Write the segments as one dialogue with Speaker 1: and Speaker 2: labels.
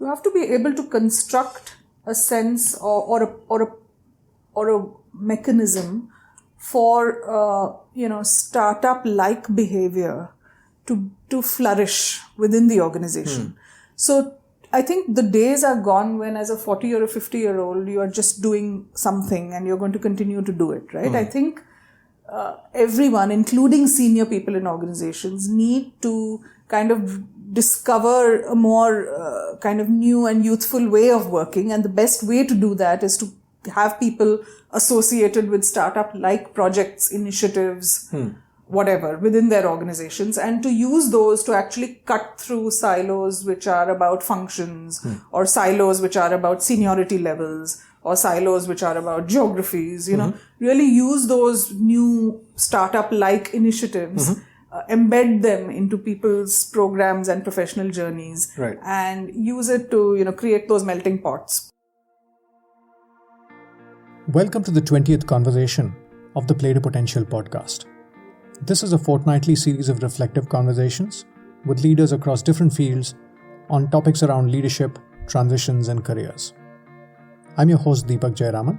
Speaker 1: you have to be able to construct a sense or a mechanism for startup-like behavior to flourish within the organization. So I think the days are gone when as a 40 or a 50-year-old you are just doing something and you're going to continue to do it, right? I think everyone, including senior people in organizations, need to kind of discover a more kind of new and youthful way of working. And the best way to do that is to have people associated with startup-like projects, initiatives, whatever, within their organizations, and to use those to actually cut through silos which are about functions, or silos which are about seniority levels, or silos which are about geographies, really use those new startup-like initiatives, embed them into people's programs and professional journeys, and use it to, create those melting pots.
Speaker 2: Welcome to the 20th conversation of the Play to Potential podcast. This is a fortnightly series of reflective conversations with leaders across different fields on topics around leadership, transitions, and careers. I'm your host Deepak Jayaraman.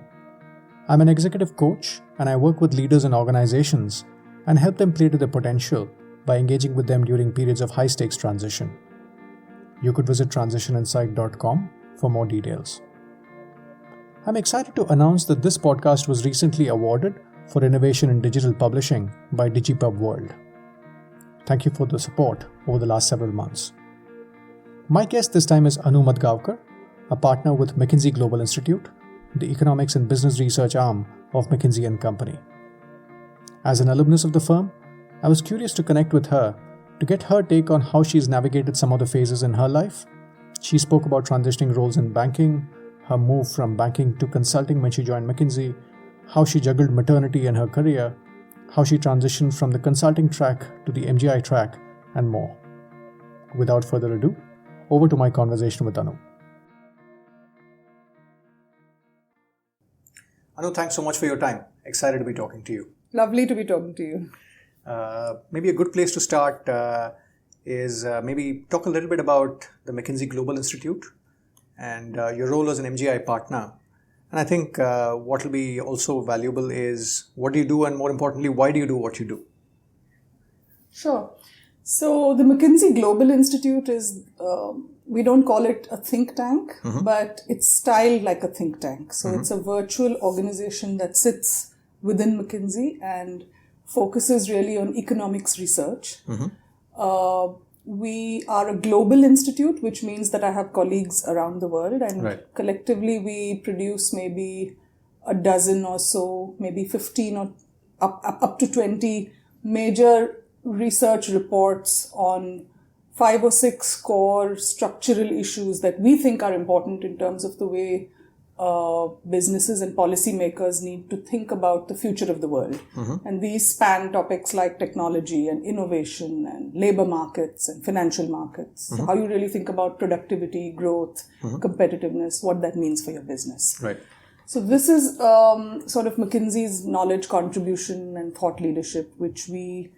Speaker 2: I'm an executive coach and I work with leaders in organizations and help them play to their potential by engaging with them during periods of high-stakes transition. You could visit transitioninsight.com for more details. I'm excited to announce that this podcast was recently awarded for innovation in digital publishing by DigiPub World. Thank you for the support over the last several months. My guest this time is Anu Madgavkar, a partner with McKinsey Global Institute, the economics and business research arm of McKinsey Company. As an alumnus of the firm, I was curious to connect with her to get her take on how she's navigated some of the phases in her life. She spoke about transitioning roles in banking, her move from banking to consulting when she joined McKinsey, how she juggled maternity and her career, how she transitioned from the consulting track to the MGI track, and more. Without further ado, over to my conversation with Anu. Anu, thanks so much for your time. Excited to be talking to you.
Speaker 1: Lovely to be talking to you.
Speaker 2: Maybe a good place to start is maybe talk a little bit about the McKinsey Global Institute and your role as an MGI partner. And I think what will be also valuable is what do you do, and more importantly, why do you do what you do?
Speaker 1: Sure. So the McKinsey Global Institute is, we don't call it a think tank, but it's styled like a think tank. So it's a virtual organization that sits within McKinsey and focuses really on economics research. We are a global institute, which means that I have colleagues around the world, and collectively we produce maybe a dozen or so, maybe 15 or up to 20 major research reports on 5 or 6 core structural issues that we think are important in terms of the way businesses and policymakers need to think about the future of the world. And these span topics like technology and innovation and labor markets and financial markets. So how you really think about productivity, growth, competitiveness, what that means for your business.
Speaker 2: Right.
Speaker 1: So this is sort of McKinsey's knowledge contribution and thought leadership, which we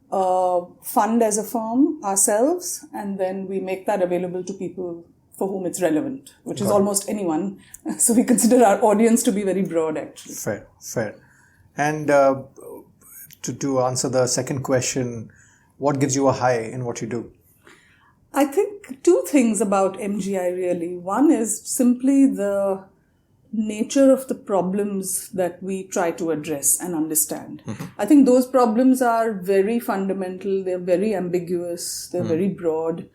Speaker 1: fund as a firm ourselves, and then we make that available to people for whom it's relevant, which is almost anyone. So we consider our audience to be very broad, actually.
Speaker 2: Fair. And to answer the second question, what gives you a high in what you do?
Speaker 1: I think 2 things about MGI really. One is simply the nature of the problems that we try to address and understand. I think those problems are very fundamental, they're very ambiguous, they're very broad.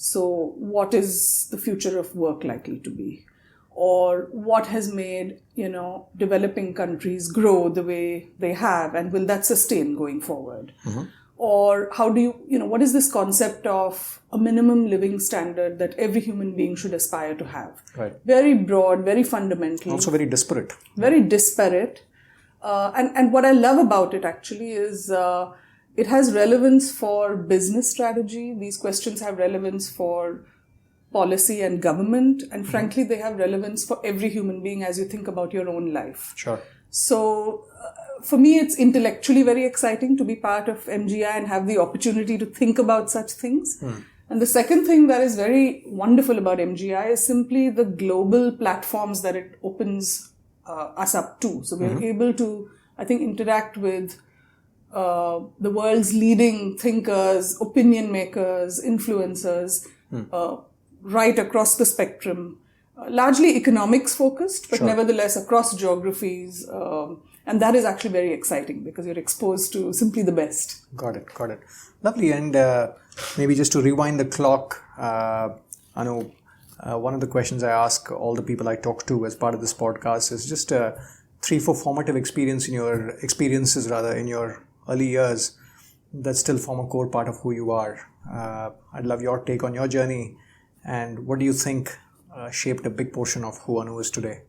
Speaker 1: So what is the future of work likely to be? Or what has made, developing countries grow the way they have, and will that sustain going forward? Or how do you, what is this concept of a minimum living standard that every human being should aspire to have?
Speaker 2: Right.
Speaker 1: Very broad, very fundamental.
Speaker 2: Also very disparate.
Speaker 1: Very disparate. And what I love about it actually is it has relevance for business strategy. These questions have relevance for policy and government. And frankly, they have relevance for every human being as you think about your own life.
Speaker 2: Sure.
Speaker 1: So for me, it's intellectually very exciting to be part of MGI and have the opportunity to think about such things. And the second thing that is very wonderful about MGI is simply the global platforms that it opens us up to. So we're able to, I think, interact with the world's leading thinkers, opinion makers, influencers, right across the spectrum. Largely economics focused, but nevertheless across geographies. And that is actually very exciting because you're exposed to simply the best.
Speaker 2: Got it. Lovely. And maybe just to rewind the clock, Anu, one of the questions I ask all the people I talk to as part of this podcast is just 3-4 formative experiences in your early years that still form a core part of who you are. I'd love your take on your journey, and what do you think shaped a big portion of who Anu is today?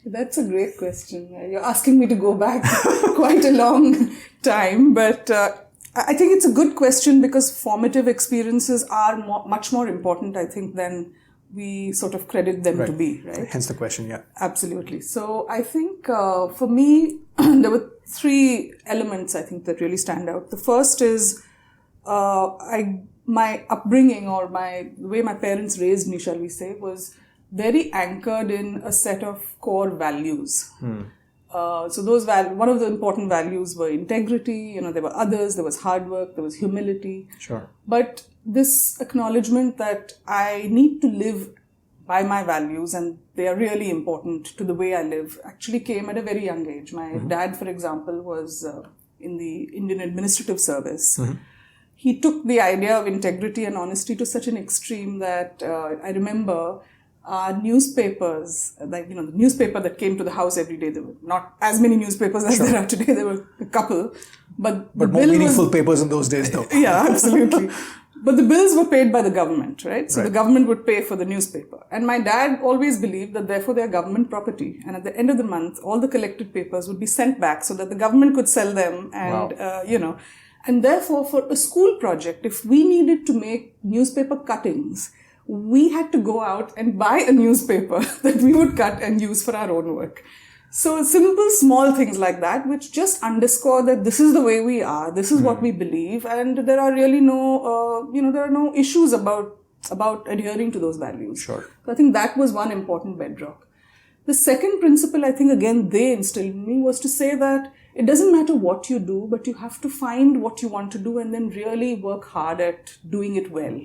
Speaker 1: That's a great question. You're asking me to go back quite a long time, but I think it's a good question because formative experiences are much more important, I think, than we sort of credit them to be, right?
Speaker 2: Hence the question, yeah.
Speaker 1: Absolutely. So I think for me, there were 3 elements, I think, that really stand out. The first is my upbringing, or the way my parents raised me, shall we say, was very anchored in a set of core values. So those one of the important values were integrity. There were others. There was hard work. There was humility.
Speaker 2: Sure.
Speaker 1: But this acknowledgement that I need to live by my values and they are really important to the way I live actually came at a very young age. My dad, for example, was in the Indian Administrative Service. He took the idea of integrity and honesty to such an extreme that I remember newspapers, the newspaper that came to the house every day. There were not as many newspapers as there are today. There were a couple, but
Speaker 2: more meaningful papers in those days, though.
Speaker 1: Yeah, absolutely. But the bills were paid by the government, right? So the government would pay for the newspaper. And my dad always believed that therefore they are government property. And at the end of the month, all the collected papers would be sent back so that the government could sell them. And, and therefore for a school project, if we needed to make newspaper cuttings, we had to go out and buy a newspaper that we would cut and use for our own work. So simple, small things like that, which just underscore that this is the way we are, this is what we believe, and there are really there are no issues about adhering to those values.
Speaker 2: Sure.
Speaker 1: So I think that was one important bedrock. The second principle, I think, again, they instilled in me was to say that it doesn't matter what you do, but you have to find what you want to do and then really work hard at doing it well.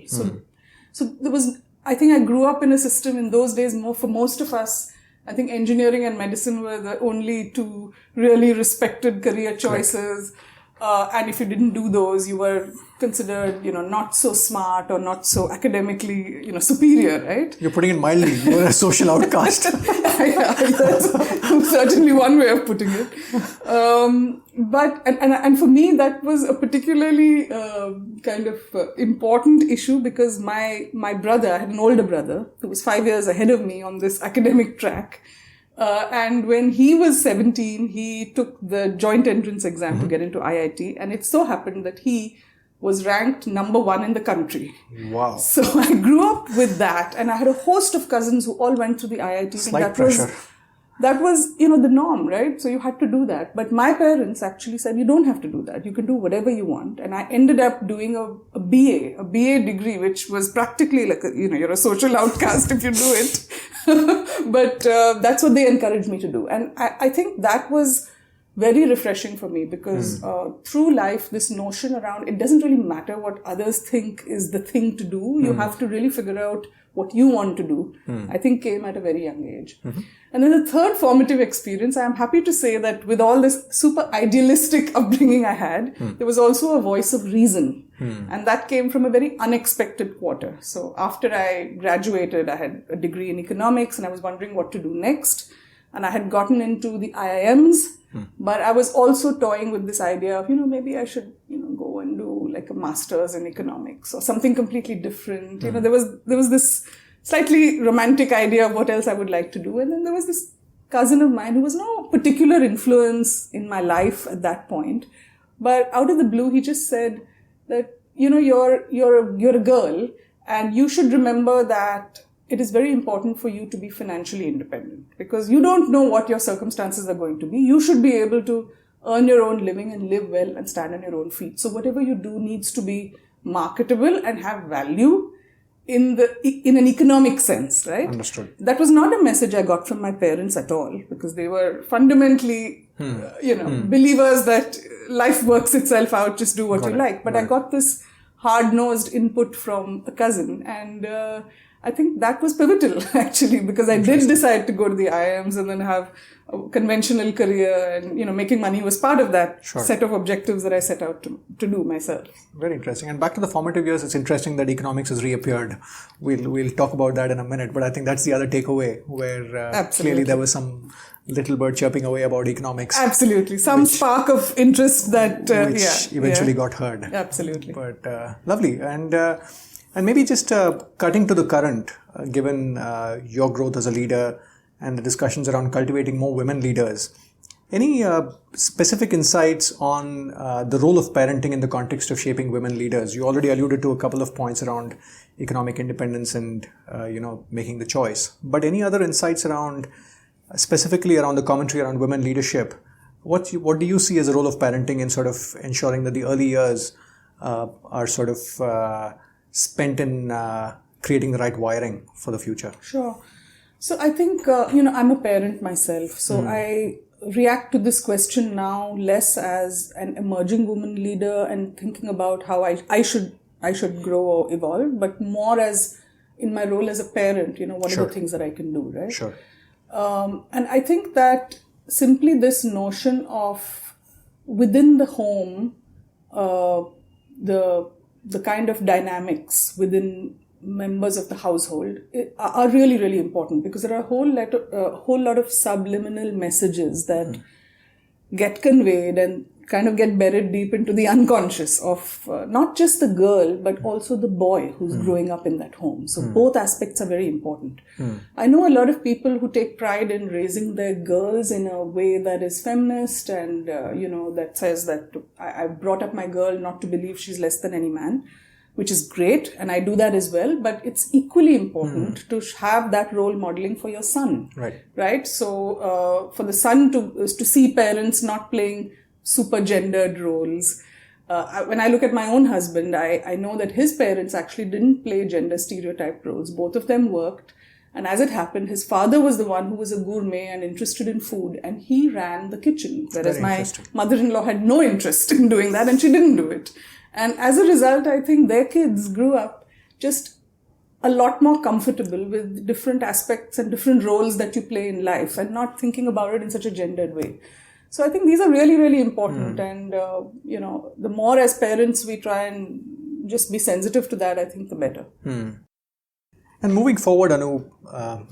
Speaker 1: So there was, I think I grew up in a system in those days, for most of us, I think engineering and medicine were the only 2 really respected career choices. And if you didn't do those, you were considered, not so smart or not so academically, superior, right?
Speaker 2: You're putting it mildly. You're a social outcast.
Speaker 1: Yeah, that's certainly one way of putting it. But for me, that was a particularly kind of important issue because my brother, I had an older brother who was 5 years ahead of me on this academic track. And when he was 17, he took the joint entrance exam to get into IIT. And it so happened that he was ranked number 1 in the country.
Speaker 2: Wow.
Speaker 1: So I grew up with that. And I had a host of cousins who all went through the IIT.
Speaker 2: Slight pressure.
Speaker 1: That was, the norm, right? So you had to do that. But my parents actually said, you don't have to do that. You can do whatever you want. And I ended up doing a BA degree, which was practically like, you're a social outcast if you do it. But that's what they encouraged me to do. And I think that was very refreshing for me because through life, this notion around, it doesn't really matter what others think is the thing to do. You have to really figure out what you want to do, I think came at a very young age. And then the third formative experience, I am happy to say that with all this super idealistic upbringing I had, there was also a voice of reason. And that came from a very unexpected quarter. So after I graduated, I had a degree in economics and I was wondering what to do next. And I had gotten into the IIMs, but I was also toying with this idea of, maybe I should, go and do like a master's in economics or something completely different. There was this slightly romantic idea of what else I would like to do. And then there was this cousin of mine who was no particular influence in my life at that point. But out of the blue, he just said that, you're a girl and you should remember that it is very important for you to be financially independent because you don't know what your circumstances are going to be. You should be able to earn your own living and live well and stand on your own feet. So whatever you do needs to be marketable and have value in an economic sense, right?
Speaker 2: Understood.
Speaker 1: That was not a message I got from my parents at all, because they were fundamentally, believers that life works itself out, just do what you like. But I got this hard-nosed input from a cousin, and I think that was pivotal, actually, because I did decide to go to the IIMs and then have a conventional career, and, making money was part of that set of objectives that I set out to do myself.
Speaker 2: Very interesting. And back to the formative years, it's interesting that economics has reappeared. We'll talk about that in a minute, but I think that's the other takeaway, where clearly there was some little bird chirping away about economics.
Speaker 1: Absolutely. Some spark of interest that
Speaker 2: eventually got heard.
Speaker 1: Absolutely.
Speaker 2: But lovely. And maybe just cutting to the current, given your growth as a leader and the discussions around cultivating more women leaders, any specific insights on the role of parenting in the context of shaping women leaders? You already alluded to a couple of points around economic independence and, making the choice. But any other insights around, specifically around the commentary around women leadership? What do you see as the role of parenting in sort of ensuring that the early years are sort of spent in creating the right wiring for the future?
Speaker 1: Sure. So I think, I'm a parent myself. So I react to this question now less as an emerging woman leader and thinking about how I should grow or evolve, but more as in my role as a parent, what are the things that I can do, right?
Speaker 2: Sure.
Speaker 1: And I think that simply this notion of within the home, the kind of dynamics within members of the household are really, really important, because there are a whole lot of subliminal messages that get conveyed and kind of get buried deep into the unconscious of not just the girl, but also the boy who's growing up in that home. So both aspects are very important. I know a lot of people who take pride in raising their girls in a way that is feminist and, that says that I brought up my girl not to believe she's less than any man, which is great, and I do that as well, but it's equally important to have that role modeling for your son. Right? So for the son to see parents not playing super gendered roles. When I look at my own husband, I know that his parents actually didn't play gender stereotype roles. Both of them worked. And as it happened, his father was the one who was a gourmet and interested in food, and he ran the kitchen, whereas my mother-in-law had no interest in doing that, and she didn't do it. And as a result, I think their kids grew up just a lot more comfortable with different aspects and different roles that you play in life, and not thinking about it in such a gendered way. So I think these are really, really important. And, the more as parents we try and just be sensitive to that, I think the better.
Speaker 2: And moving forward, Anu,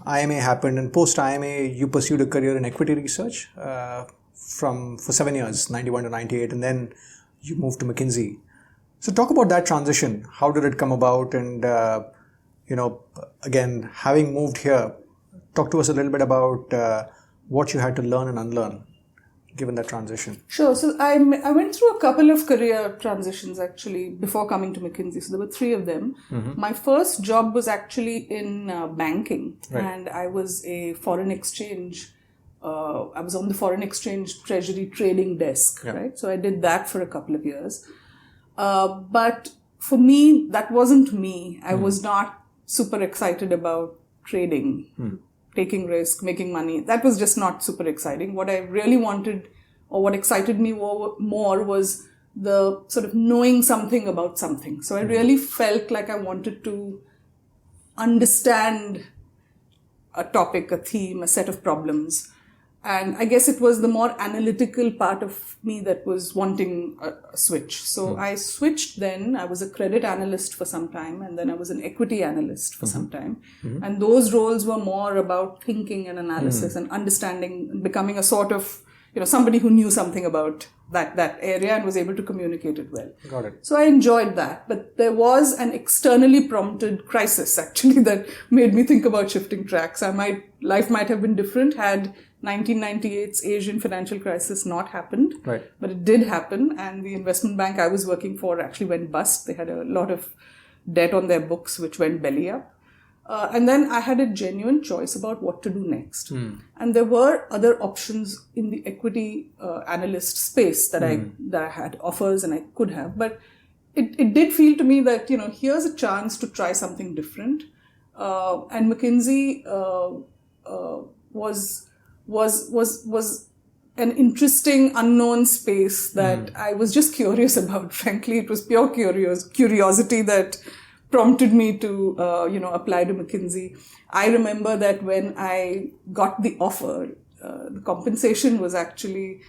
Speaker 2: IMA happened, and post IMA, you pursued a career in equity research for 7 years, 91 to 98, and then you moved to McKinsey. So talk about that transition. How did it come about? And, again, having moved here, talk to us a little bit about what you had to learn and unlearn, given that transition.
Speaker 1: Sure. So I went through a couple of career transitions, actually, before coming to McKinsey. So there were 3 of them. My first job was actually in banking. And I was a foreign exchange. I was on the foreign exchange treasury trading desk. Right. So I did that for a couple of years. But for me, that wasn't me. I was not super excited about trading, taking risk, making money. That was just not super exciting. What I really wanted, or what excited me more, was the sort of knowing something about something. So I really felt like I wanted to understand a topic, a theme, a set of problems. And I guess it was the more analytical part of me that was wanting a switch. So I switched then. I was a credit analyst for some time, and then I was an equity analyst for some time. And those roles were more about thinking and analysis and understanding, and becoming a sort of, somebody who knew something about that area and was able to communicate it well.
Speaker 2: Got it.
Speaker 1: So I enjoyed that. But there was an externally prompted crisis, actually, that made me think about shifting tracks. Life might have been different had 1998's Asian financial crisis not happened. But it did happen, and the investment bank I was working for actually went bust. They had a lot of debt on their books, which went belly up. And then I had a genuine choice about what to do next. And there were other options in the equity analyst space that I had offers and I could have. But it did feel to me that, here's a chance to try something different. And McKinsey was an interesting unknown space that I was just curious about. Frankly, it was pure curiosity that prompted me to, apply to McKinsey. I remember that when I got the offer, the compensation was actually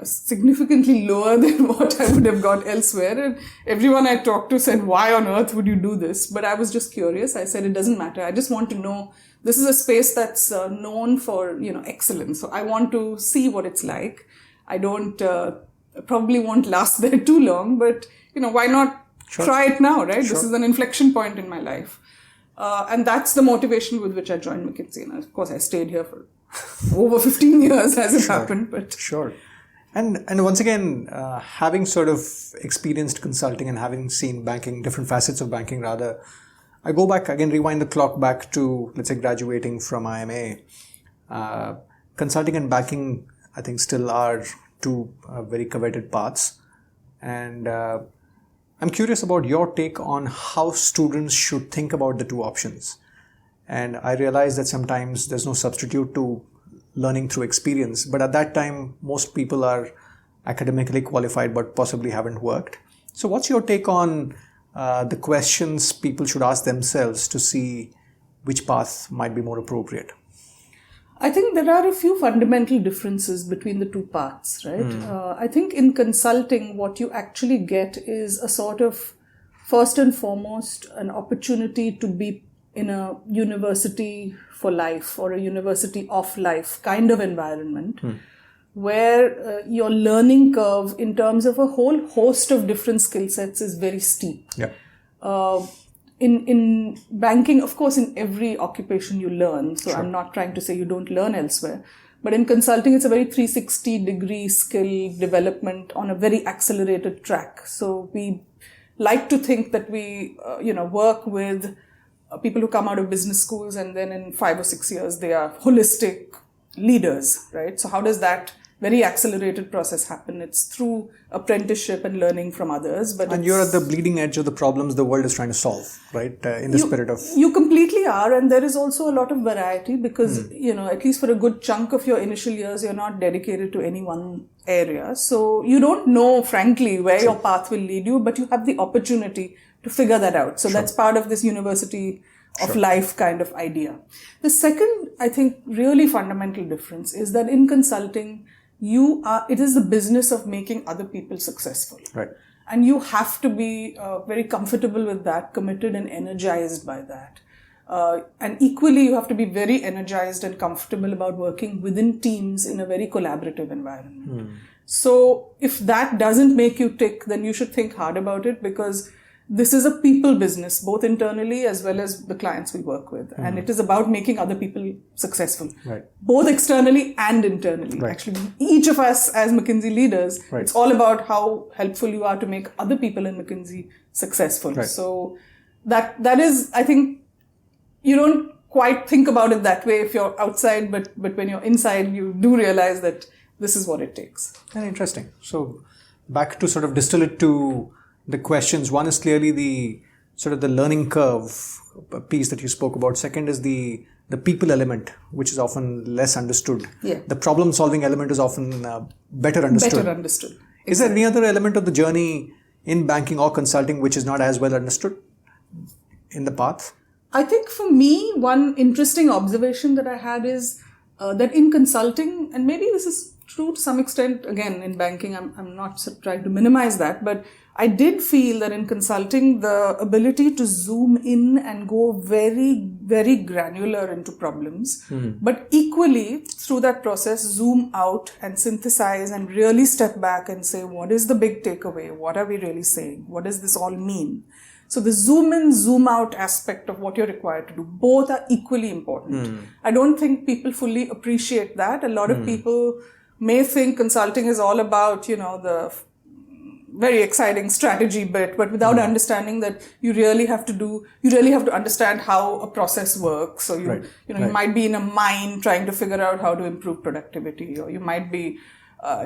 Speaker 1: significantly lower than what I would have got elsewhere. And everyone I talked to said, why on earth would you do this? But I was just curious. I said, it doesn't matter. I just want to know. This is a space that's known for, excellence. So I want to see what it's like. I don't, probably won't last there too long, but, why not try it now, right? Sure. This is an inflection point in my life. And that's the motivation with which I joined McKinsey. And of course, I stayed here for over 15 years as it happened. But
Speaker 2: sure. And once again, having sort of experienced consulting and having seen banking, different facets of banking rather, I go back again, rewind the clock back to, let's say, graduating from IIM. Consulting and banking, I think, still are two very coveted paths. And I'm curious about your take on how students should think about the two options. And I realize that sometimes there's no substitute to learning through experience. But at that time, most people are academically qualified but possibly haven't worked. So what's your take on the questions people should ask themselves to see which path might be more appropriate?
Speaker 1: I think there are a few fundamental differences between the two paths, right? I think in consulting, what you actually get is a sort of, first and foremost, an opportunity to be in a university for life or a university of life kind of environment where your learning curve in terms of a whole host of different skill sets is very steep.
Speaker 2: Yeah.
Speaker 1: In banking, of course, in every occupation you learn. So
Speaker 2: Sure.
Speaker 1: I'm not trying to say you don't learn elsewhere. But in consulting, it's a very 360-degree skill development on a very accelerated track. So we like to think that we, work with people who come out of business schools and then in 5 or 6 years, they are holistic leaders, right? So how does that very accelerated process happen? It's through apprenticeship and learning from others.
Speaker 2: And you're at the bleeding edge of the problems the world is trying to solve, right? In the spirit of...
Speaker 1: You completely are. And there is also a lot of variety because, at least for a good chunk of your initial years, you're not dedicated to any one area. So you don't know, frankly, where your path will lead you, but you have the opportunity to figure that out. So that's part of this university of life kind of idea. The second, I think, really fundamental difference is that in consulting, it is the business of making other people successful.
Speaker 2: Right.
Speaker 1: And you have to be very comfortable with that, committed and energized by that. And equally, you have to be very energized and comfortable about working within teams in a very collaborative environment. So if that doesn't make you tick, then you should think hard about it because this is a people business, both internally as well as the clients we work with. And it is about making other people successful,
Speaker 2: right.
Speaker 1: Both externally and internally.
Speaker 2: Right.
Speaker 1: Actually, each of us as McKinsey leaders,
Speaker 2: right.
Speaker 1: It's all about how helpful you are to make other people in McKinsey successful.
Speaker 2: Right.
Speaker 1: So that is, I think, you don't quite think about it that way if you're outside, but when you're inside, you do realize that this is what it takes.
Speaker 2: Very interesting. So back to sort of distill it to the questions. One is clearly the sort of the learning curve piece that you spoke about. Second is the people element, which is often less understood.
Speaker 1: Yeah.
Speaker 2: The problem solving element is often better understood.
Speaker 1: Better understood. Exactly.
Speaker 2: Is there any other element of the journey in banking or consulting which is not as well understood in the path?
Speaker 1: I think for me, one interesting observation that I had is that in consulting, and maybe this is true to some extent, again, in banking, I'm not trying to minimize that, but I did feel that in consulting, the ability to zoom in and go very, very granular into problems, but equally through that process, zoom out and synthesize and really step back and say, what is the big takeaway? What are we really saying? What does this all mean? So the zoom in, zoom out aspect of what you're required to do, both are equally important. I don't think people fully appreciate that. A lot of people may think consulting is all about, the very exciting strategy bit, but without understanding that you really have to understand how a process works. So you might be in a mine trying to figure out how to improve productivity, or you might be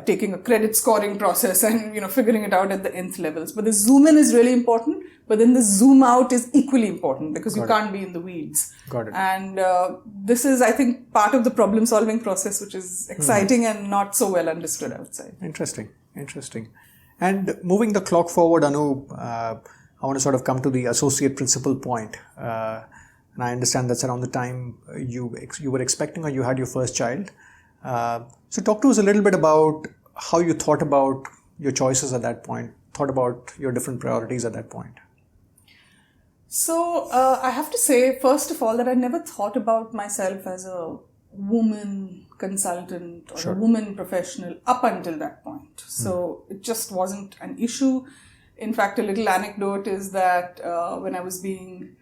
Speaker 1: taking a credit scoring process and, figuring it out at the nth levels. But the zoom in is really important, but then the zoom out is equally important because you can't be in the weeds.
Speaker 2: Got it.
Speaker 1: And this is, I think, part of the problem solving process, which is exciting and not so well understood outside.
Speaker 2: Interesting. And moving the clock forward, Anu, I want to sort of come to the associate principal point. And I understand that's around the time you were expecting or you had your first child. So talk to us a little bit about how you thought about your choices at that point, thought about your different priorities at that point.
Speaker 1: So I have to say, first of all, that I never thought about myself as a woman consultant or a woman professional up until that point. So it just wasn't an issue. In fact, a little anecdote is that when I was being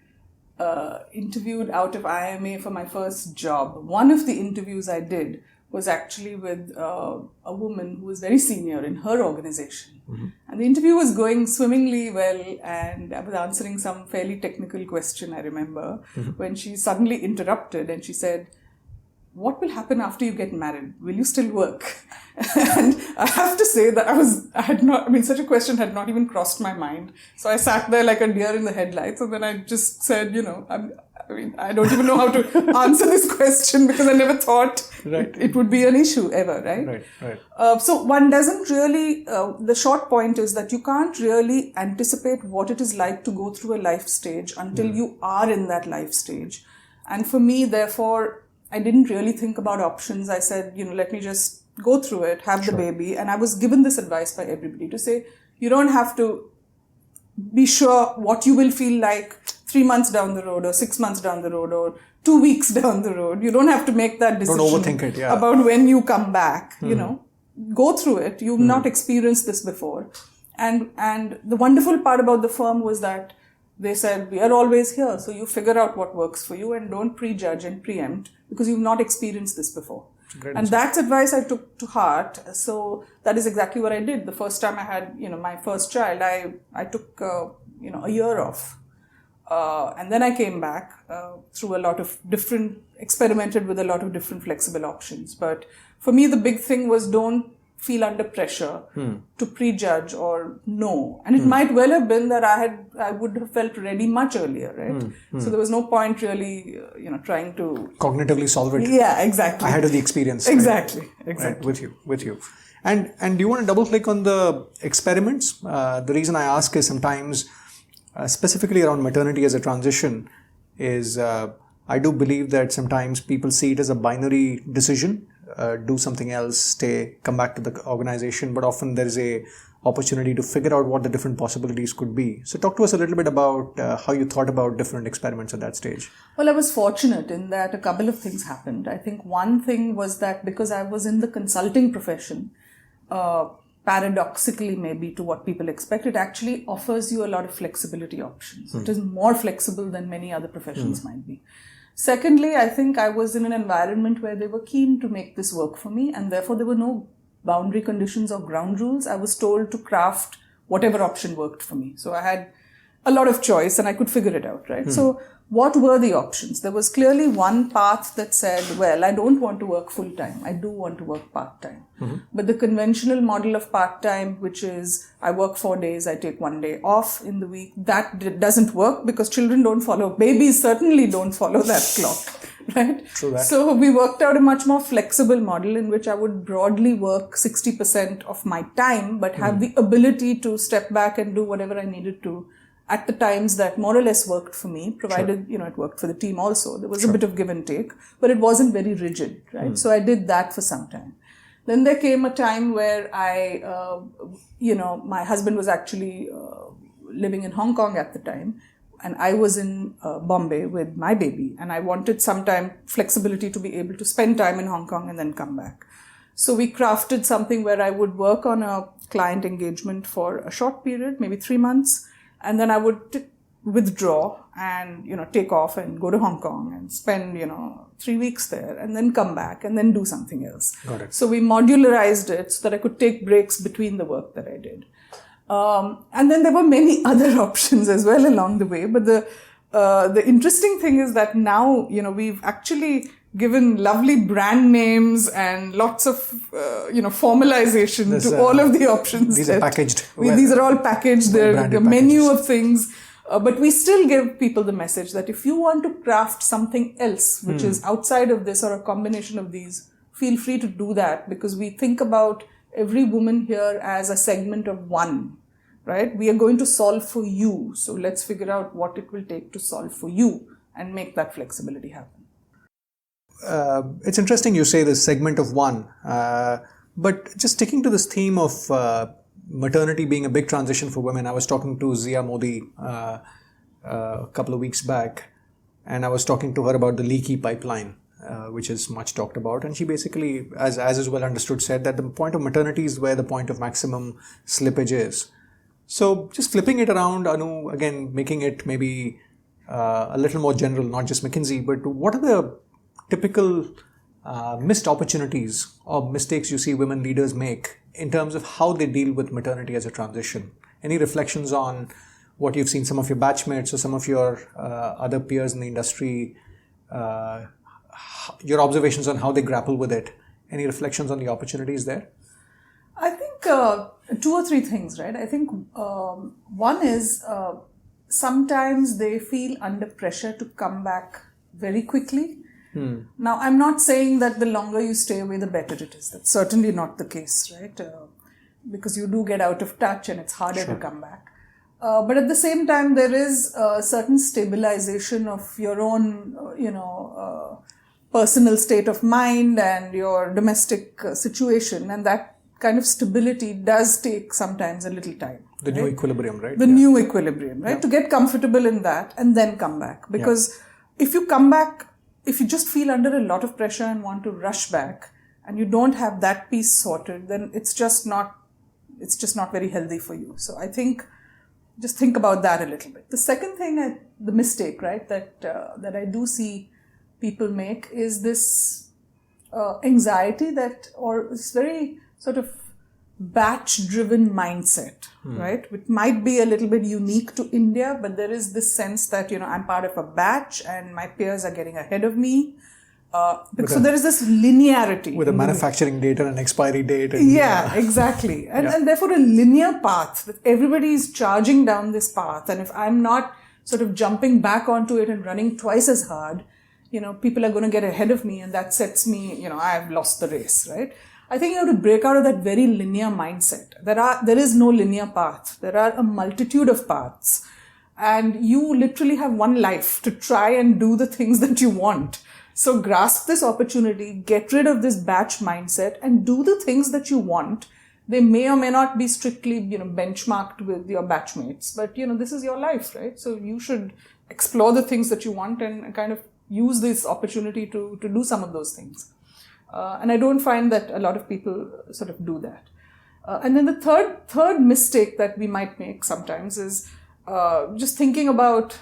Speaker 1: interviewed out of IIMA for my first job, one of the interviews I did was actually with a woman who was very senior in her organization. And the interview was going swimmingly well, and I was answering some fairly technical question, I remember, when she suddenly interrupted and she said, "What will happen after you get married? Will you still work?" And I have to say that such a question had not even crossed my mind. So I sat there like a deer in the headlights, and then I just said, I don't even know how to answer this question because I never thought it would be an issue ever, right?
Speaker 2: Right.
Speaker 1: So one doesn't really, the short point is that you can't really anticipate what it is like to go through a life stage until you are in that life stage. And for me, therefore, I didn't really think about options. I said, let me just go through it, have the baby. And I was given this advice by everybody to say, you don't have to be sure what you will feel like 3 months down the road or 6 months down the road or 2 weeks down the road. You don't have to make that decision.
Speaker 2: Don't overthink it,
Speaker 1: about when you come back, Go through it. You've not experienced this before. And the wonderful part about the firm was that they said, we are always here. So you figure out what works for you and don't prejudge and preempt because you've not experienced this before. And that's advice I took to heart. So that is exactly what I did. The first time I had, my first child, I took, a year off. And then I came back through a lot of experimented with a lot of different flexible options. But for me, the big thing was don't feel under pressure to prejudge or know. And it might well have been that I would have felt ready much earlier, right? So there was no point really, trying to
Speaker 2: cognitively solve it.
Speaker 1: Yeah, exactly.
Speaker 2: Ahead of the experience.
Speaker 1: Exactly.
Speaker 2: Right, with you. And do you want to double click on the experiments? The reason I ask is sometimes, specifically around maternity as a transition, is I do believe that sometimes people see it as a binary decision. Do something else, come back to the organization, but often there is a opportunity to figure out what the different possibilities could be. So talk to us a little bit about how you thought about different experiments at that stage.
Speaker 1: Well, I was fortunate in that a couple of things happened. I think one thing was that because I was in the consulting profession, paradoxically maybe to what people expect, it actually offers you a lot of flexibility options. It is more flexible than many other professions might be. Secondly, I think I was in an environment where they were keen to make this work for me, and therefore there were no boundary conditions or ground rules. I was told to craft whatever option worked for me. So I had a lot of choice and I could figure it out, right? So what were the options? There was clearly one path that said, well, I don't want to work full time. I do want to work part time. But the conventional model of part time, which is I work 4 days, I take 1 day off in the week, that doesn't work because children don't follow. Babies certainly don't follow that clock, right?
Speaker 2: True that.
Speaker 1: So we worked out a much more flexible model in which I would broadly work 60% of my time, but have the ability to step back and do whatever I needed to at the times that more or less worked for me, provided, it worked for the team also. There was a bit of give and take, but it wasn't very rigid, right? So I did that for some time. Then there came a time where my husband was actually living in Hong Kong at the time, and I was in Bombay with my baby, and I wanted some time flexibility to be able to spend time in Hong Kong and then come back. So we crafted something where I would work on a client engagement for a short period, maybe 3 months, and then I would withdraw and, take off and go to Hong Kong and spend, 3 weeks there and then come back and then do something else.
Speaker 2: Got it.
Speaker 1: So we modularized it so that I could take breaks between the work that I did. And then there were many other options as well along the way. But the the interesting thing is that now, we've actually given lovely brand names and lots of, formalization to all of the options.
Speaker 2: These are packaged.
Speaker 1: These are all packaged. They're a menu
Speaker 2: packages.
Speaker 1: of things. But we still give people the message that if you want to craft something else, which is outside of this or a combination of these, feel free to do that, because we think about every woman here as a segment of one, right? We are going to solve for you. So let's figure out what it will take to solve for you and make that flexibility happen.
Speaker 2: It's interesting you say this segment of one, but just sticking to this theme of maternity being a big transition for women. I was talking to Zia Modi a couple of weeks back, and I was talking to her about the leaky pipeline, which is much talked about. And she basically, as is well understood, said that the point of maternity is where the point of maximum slippage is. So just flipping it around, Anu, again, making it maybe a little more general, not just McKinsey, but what are the typical missed opportunities or mistakes you see women leaders make in terms of how they deal with maternity as a transition? Any reflections on what you've seen some of your batchmates or some of your other peers in the industry, your observations on how they grapple with it? Any reflections on the opportunities there?
Speaker 1: I think 2 or 3 things, right? I think one is sometimes they feel under pressure to come back very quickly. Now, I'm not saying that the longer you stay away, the better it is. That's certainly not the case, right? Because you do get out of touch and it's harder to come back. But at the same time, there is a certain stabilization of your own, personal state of mind and your domestic situation. And that kind of stability does take sometimes a little time.
Speaker 2: The new equilibrium, right?
Speaker 1: The new equilibrium, right? To get comfortable in that and then come back. Because if you come back, if you just feel under a lot of pressure and want to rush back and you don't have that piece sorted, then it's just not very healthy for you. So I think just think about that a little bit. The second thing, the mistake, right, that I do see people make is this anxiety or this very sort of batch-driven mindset, right? Which might be a little bit unique to India, but there is this sense that, I'm part of a batch and my peers are getting ahead of me. So there is this linearity.
Speaker 2: With a manufacturing date and an expiry date. And,
Speaker 1: exactly. And therefore a linear path, that everybody is charging down this path. And if I'm not sort of jumping back onto it and running twice as hard, people are going to get ahead of me and that sets me, I've lost the race, right? I think you have to break out of that very linear mindset. There is no linear path. There are a multitude of paths. And you literally have one life to try and do the things that you want. So grasp this opportunity, get rid of this batch mindset and do the things that you want. They may or may not be strictly, benchmarked with your batchmates, but, this is your life, right? So you should explore the things that you want and kind of use this opportunity to do some of those things. And I don't find that a lot of people sort of do that. And then the third mistake that we might make sometimes is just thinking about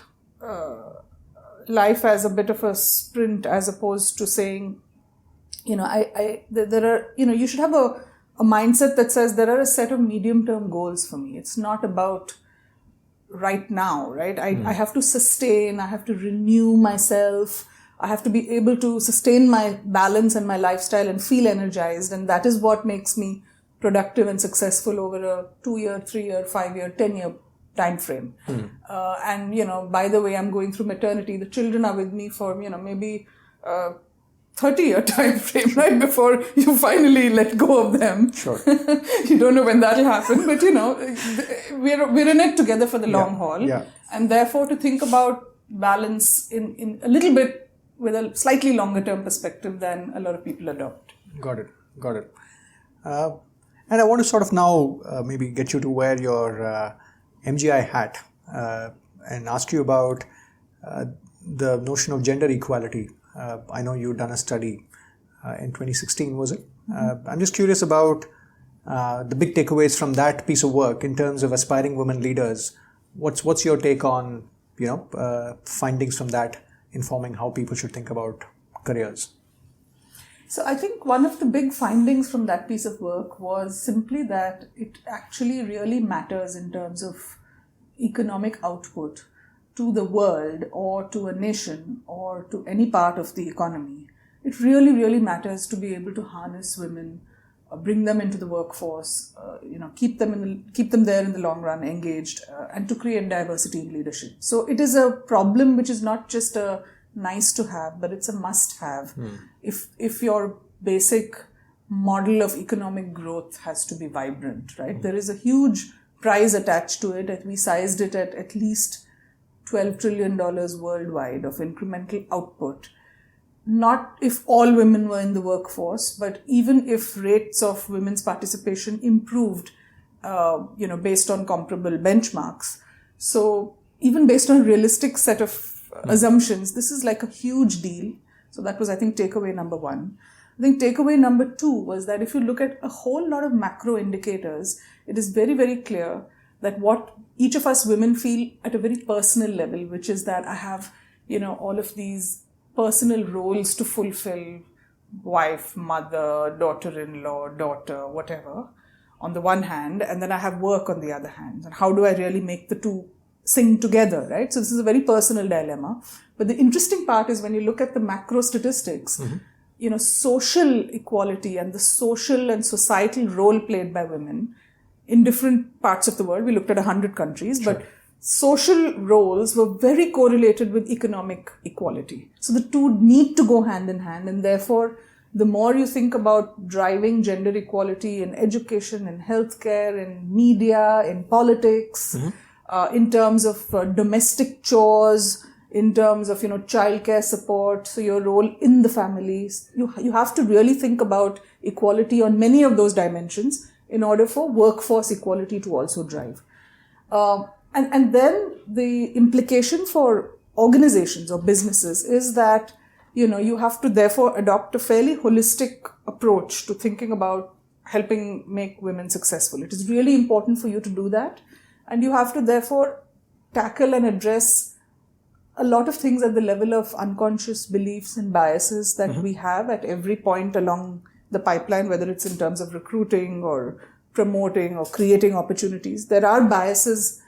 Speaker 1: life as a bit of a sprint, as opposed to saying, there are, you should have a mindset that says there are a set of medium-term goals for me. It's not about right now, right? I have to sustain, I have to renew myself. I have to be able to sustain my balance and my lifestyle and feel energized. And that is what makes me productive and successful over a 2-year, 3-year, 5-year, 10-year time frame. And, by the way, I'm going through maternity. The children are with me for, maybe 30-year time frame, right? Before you finally let go of them.
Speaker 2: Sure.
Speaker 1: You don't know when that'll happen, but, we're in it together for the long haul.
Speaker 2: Yeah.
Speaker 1: And therefore to think about balance in a little bit with a slightly longer term perspective than a lot of people adopt.
Speaker 2: Got it. And I want to sort of now maybe get you to wear your MGI hat and ask you about the notion of gender equality. I know you've done a study in 2016, was it? I'm just curious about the big takeaways from that piece of work in terms of aspiring women leaders. What's your take on, findings from that informing how people should think about careers?
Speaker 1: So I think one of the big findings from that piece of work was simply that it actually really matters in terms of economic output to the world or to a nation or to any part of the economy, it really, really matters to be able to harness women, bring them into the workforce, keep them there in the long run, engaged, and to create diversity in leadership. So it is a problem which is not just a nice to have, but it's a must have. If your basic model of economic growth has to be vibrant, right? There is a huge price attached to it. We sized it at least $12 trillion worldwide of incremental output. Not if all women were in the workforce, but even if rates of women's participation improved, based on comparable benchmarks. So even based on a realistic set of assumptions, this is like a huge deal. So that was, I think, takeaway number one. I think takeaway number two was that if you look at a whole lot of macro indicators, it is very, very clear that what each of us women feel at a very personal level, which is that I have, all of these personal roles to fulfill, wife, mother, daughter-in-law, daughter, whatever, on the one hand, and then I have work on the other hand. And how do I really make the two sing together, right? So this is a very personal dilemma. But the interesting part is when you look at the macro statistics, social equality and the social and societal role played by women in different parts of the world. We looked at 100 countries, sure. But social roles were very correlated with economic equality. So the two need to go hand in hand, and therefore the more you think about driving gender equality in education, in healthcare, in media, in politics, in terms of domestic chores, in terms of childcare support, so your role in the families, you have to really think about equality on many of those dimensions in order for workforce equality to also drive. And then the implication for organizations or businesses is that, you have to therefore adopt a fairly holistic approach to thinking about helping make women successful. It is really important for you to do that. And you have to therefore tackle and address a lot of things at the level of unconscious beliefs and biases that we have at every point along the pipeline, whether it's in terms of recruiting or promoting or creating opportunities. There are biases,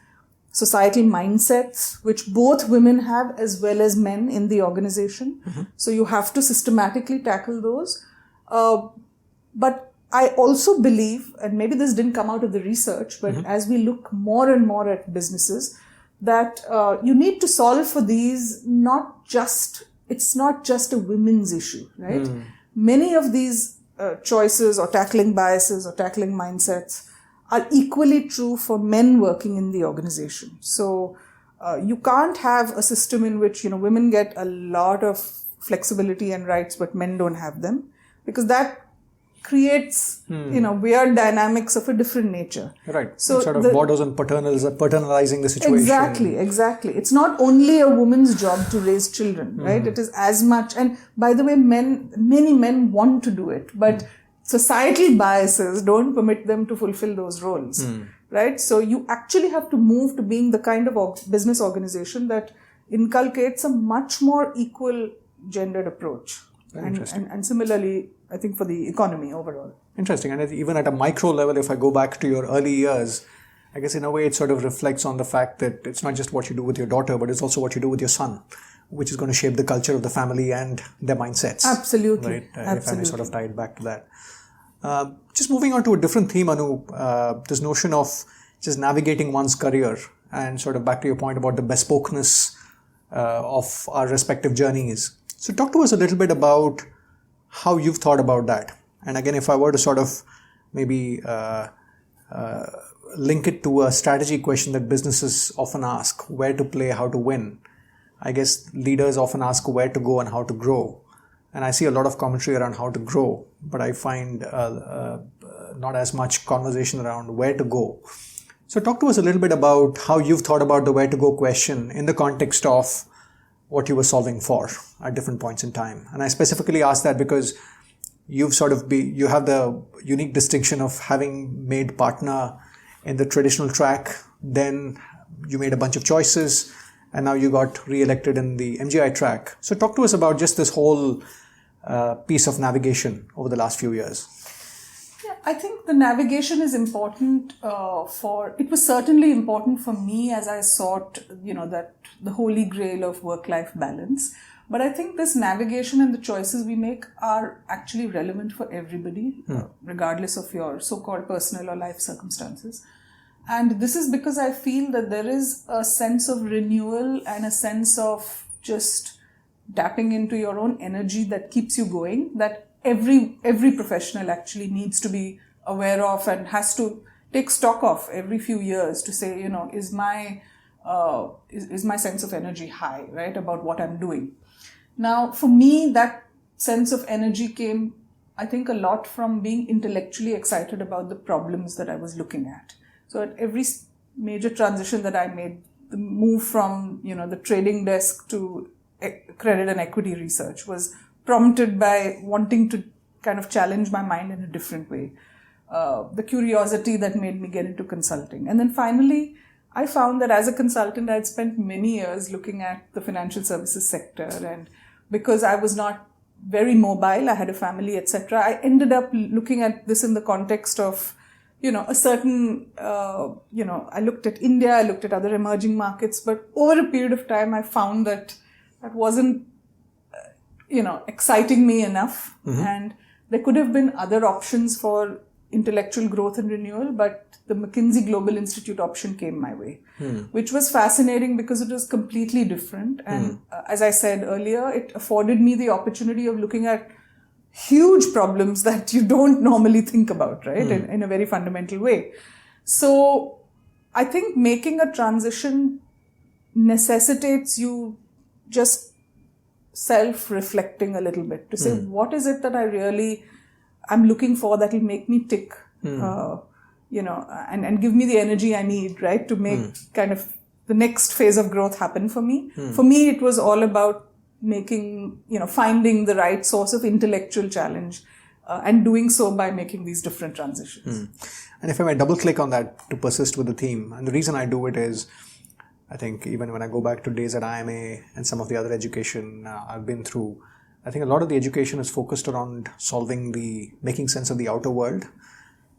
Speaker 1: societal mindsets, which both women have as well as men in the organization. So you have to systematically tackle those. But I also believe, and maybe this didn't come out of the research, but as we look more and more at businesses, that you need to solve for these, it's not just a women's issue, right? Many of these choices or tackling biases or tackling mindsets are equally true for men working in the organization. So you can't have a system in which, women get a lot of flexibility and rights, but men don't have them, because that creates, weird dynamics of a different nature.
Speaker 2: Right. So sort of borders on paternalizing the situation.
Speaker 1: Exactly. It's not only a woman's job to raise children, right? It is as much. And by the way, many men want to do it, but societal biases don't permit them to fulfill those roles, right? So you actually have to move to being the kind of business organization that inculcates a much more equal gendered approach. And similarly, I think for the economy overall.
Speaker 2: Interesting. And even at a micro level, if I go back to your early years, I guess in a way it sort of reflects on the fact that it's not just what you do with your daughter, but it's also what you do with your son, which is going to shape the culture of the family and their mindsets.
Speaker 1: Absolutely.
Speaker 2: Right? If I may sort of tie it back to that. Just moving on to a different theme, Anu, this notion of just navigating one's career and sort of back to your point about the bespokeness of our respective journeys. So talk to us a little bit about how you've thought about that. And again, if I were to sort of maybe link it to a strategy question that businesses often ask, where to play, how to win. I guess leaders often ask where to go and how to grow. And I see a lot of commentary around how to grow, but I find not as much conversation around where to go. So talk to us a little bit about how you've thought about the where to go question in the context of what you were solving for at different points in time. And I specifically ask that because you have the unique distinction of having made partner in the traditional track, then you made a bunch of choices, and now you got re-elected in the MGI track. So talk to us about just this whole piece of navigation over the last few years.
Speaker 1: Yeah, I think the navigation is important it was certainly important for me as I sought, that the holy grail of work-life balance. But I think this navigation and the choices we make are actually relevant for everybody, regardless of your so-called personal or life circumstances. And this is because I feel that there is a sense of renewal and a sense of just tapping into your own energy that keeps you going, that every professional actually needs to be aware of and has to take stock of every few years to say, is my sense of energy high, right, about what I'm doing. Now, for me, that sense of energy came, I think, a lot from being intellectually excited about the problems that I was looking at. So at every major transition that I made, the move from, the trading desk to credit and equity research was prompted by wanting to kind of challenge my mind in a different way. The curiosity that made me get into consulting. And then finally, I found that as a consultant, I had spent many years looking at the financial services sector. And because I was not very mobile, I had a family, etc., I ended up looking at this in the context of, a certain, I looked at India, I looked at other emerging markets, but over a period of time, I found that wasn't, exciting me enough. Mm-hmm. And there could have been other options for intellectual growth and renewal, but the McKinsey Global Institute option came my way, which was fascinating because it was completely different. And as I said earlier, it afforded me the opportunity of looking at huge problems that you don't normally think about, right, in a very fundamental way. So I think making a transition necessitates you just self-reflecting a little bit to say, what is it that I'm looking for that will make me tick, and give me the energy I need, right, to make kind of the next phase of growth happen for me. For me, it was all about finding the right source of intellectual challenge and doing so by making these different transitions.
Speaker 2: And if I may double click on that to persist with the theme, and the reason I do it is, I think even when I go back to days at IIM and some of the other education I've been through, I think a lot of the education is focused around making sense of the outer world,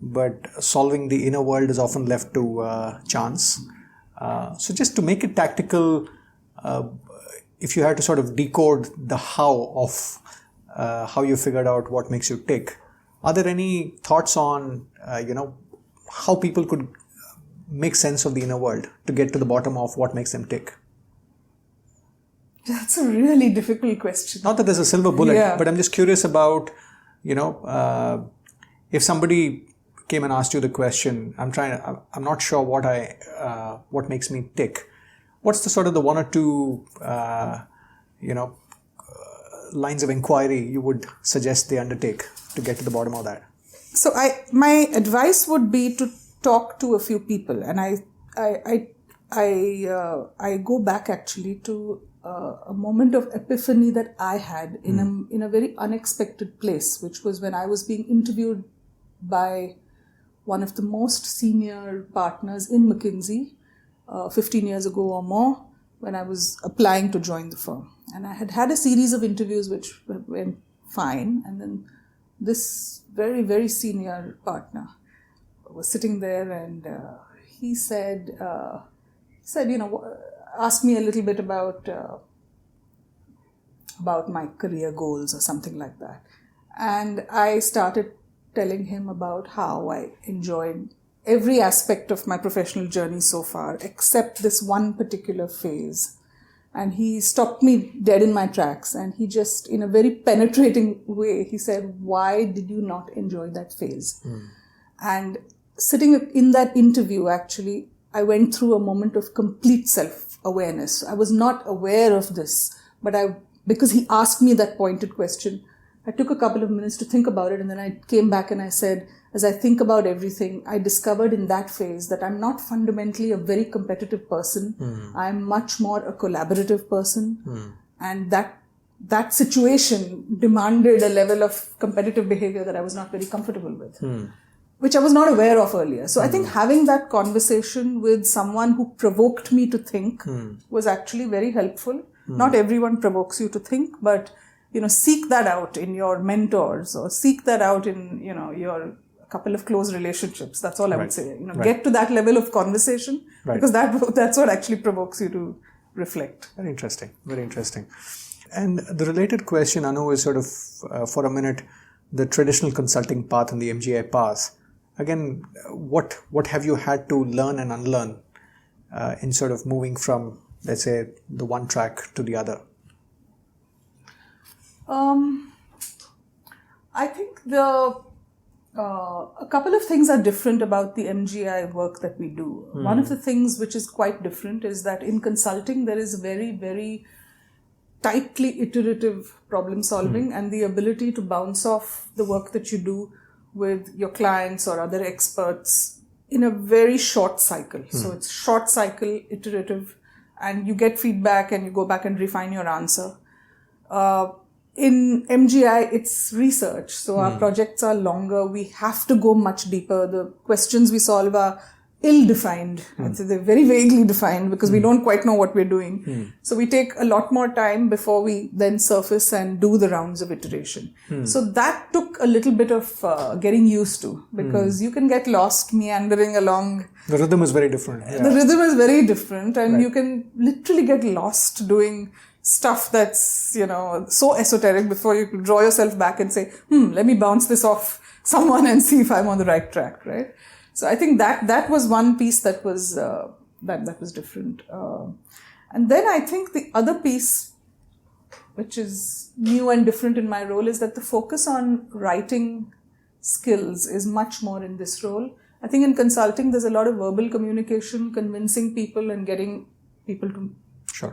Speaker 2: but solving the inner world is often left to chance. So just to make it tactical, if you had to sort of decode the how of how you figured out what makes you tick, are there any thoughts on, how people could make sense of the inner world to get to the bottom of what makes them tick?
Speaker 1: That's a really difficult question.
Speaker 2: Not that there's a silver bullet, but I'm just curious about, if somebody came and asked you the question, I'm not sure what makes me tick. What's the sort of the one or two, lines of inquiry you would suggest they undertake to get to the bottom of that?
Speaker 1: So my advice would be to talk to a few people, and I go back actually to a moment of epiphany that I had in a very unexpected place, which was when I was being interviewed by one of the most senior partners in McKinsey 15 years ago or more, when I was applying to join the firm. And I had a series of interviews which went fine, and then this very, very senior partner was sitting there, and he said, asked me a little bit about my career goals or something like that. And I started telling him about how I enjoyed every aspect of my professional journey so far, except this one particular phase. And he stopped me dead in my tracks, and he just, in a very penetrating way, he said, why did you not enjoy that phase? And sitting in that interview, actually, I went through a moment of complete self-awareness. I was not aware of this, but because he asked me that pointed question, I took a couple of minutes to think about it, and then I came back and I said, as I think about everything, I discovered in that phase that I'm not fundamentally a very competitive person. I'm much more a collaborative person. And that situation demanded a level of competitive behavior that I was not very comfortable with, which I was not aware of earlier. So I think having that conversation with someone who provoked me to think was actually very helpful. Not everyone provokes you to think, but seek that out in your mentors, or seek that out in your a couple of close relationships. That's all I would say.
Speaker 2: Right.
Speaker 1: Get to that level of conversation, because that's what actually provokes you to reflect.
Speaker 2: Very interesting. Very interesting. And the related question, Anu, is sort of, for a minute, the traditional consulting path and the MGI path. Again, what have you had to learn and unlearn in sort of moving from, let's say, the one track to the other?
Speaker 1: I think a couple of things are different about the MGI work that we do. One of the things which is quite different is that in consulting there is very, very tightly iterative problem solving and the ability to bounce off the work that you do with your clients or other experts in a very short cycle. So it's short cycle, iterative, and you get feedback and you go back and refine your answer. In MGI, it's research. So our projects are longer. We have to go much deeper. The questions we solve are ill-defined. I'd say they're very vaguely defined because we don't quite know what we're doing. So we take a lot more time before we then surface and do the rounds of iteration. So that took a little bit of getting used to, because you can get lost meandering along.
Speaker 2: The rhythm is very different.
Speaker 1: Yeah. The rhythm is very different, and you can literally get lost doing stuff that's, so esoteric before you draw yourself back and say, let me bounce this off someone and see if I'm on the right track, right? So I think that was one piece that was that was different. And then I think the other piece, which is new and different in my role, is that the focus on writing skills is much more in this role. I think in consulting, there's a lot of verbal communication, convincing people and getting people